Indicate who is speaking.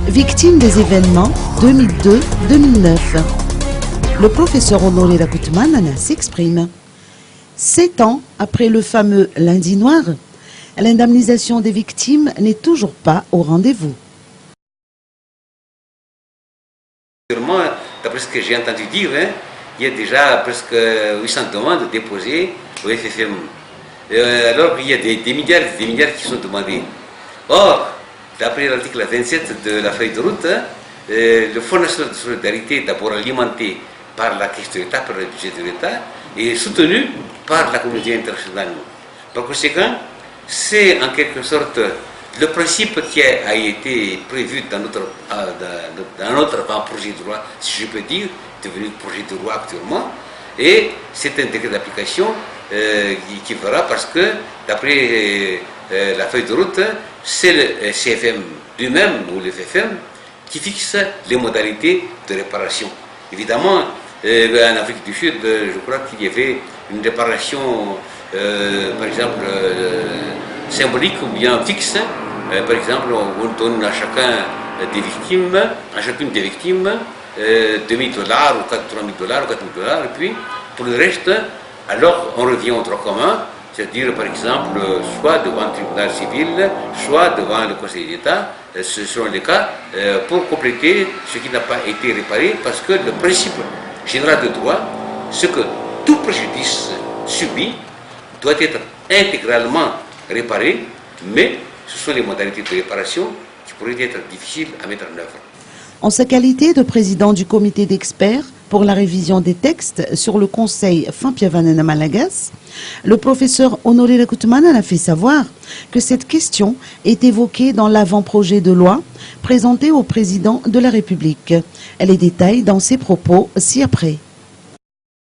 Speaker 1: Victime des événements 2002-2009. Le professeur Honoré Rakoutoumane s'exprime. 7 ans après le fameux lundi noir, l'indemnisation des victimes n'est toujours pas au rendez-vous.
Speaker 2: D'après ce que j'ai entendu dire, il y a déjà presque 800 demandes déposées au FFM. Alors qu'il y a des milliards qui sont demandés. Or, d'après l'article 27 de la feuille de route, le Fonds national de solidarité, d'abord alimenté par la caisse de l'État, par le budget de l'État, est soutenu par la communauté internationale. Par conséquent, c'est en quelque sorte le principe qui a été prévu dans notre avant-projet de loi, si je peux dire, devenu projet de loi actuellement, et c'est un décret d'application qui verra parce que, d'après la feuille de route, c'est le CFM lui-même, ou le FFM, qui fixe les modalités de réparation. Évidemment, en Afrique du Sud, je crois qu'il y avait une réparation, par exemple, symbolique ou bien fixe. Par exemple, on donne à chacune des victimes, $2 000 ou $3 000 ou $4 000, et puis pour le reste, alors on revient au droit commun, c'est-à-dire par exemple, soit devant le tribunal civil, soit devant le Conseil d'État, selon les cas, pour compléter ce qui n'a pas été réparé, parce que le principe général de droit, c'est que tout préjudice subi doit être intégralement réparé, mais ce sont les modalités de réparation qui pourraient être difficiles à mettre en œuvre.
Speaker 1: En sa qualité de président du comité d'experts pour la révision des textes sur le conseil Fampiavanana Malagas, le professeur Honoré Rakoutoumane a fait savoir que cette question est évoquée dans l'avant-projet de loi présenté au président de la République. Elle est détaillée dans ses propos ci-après.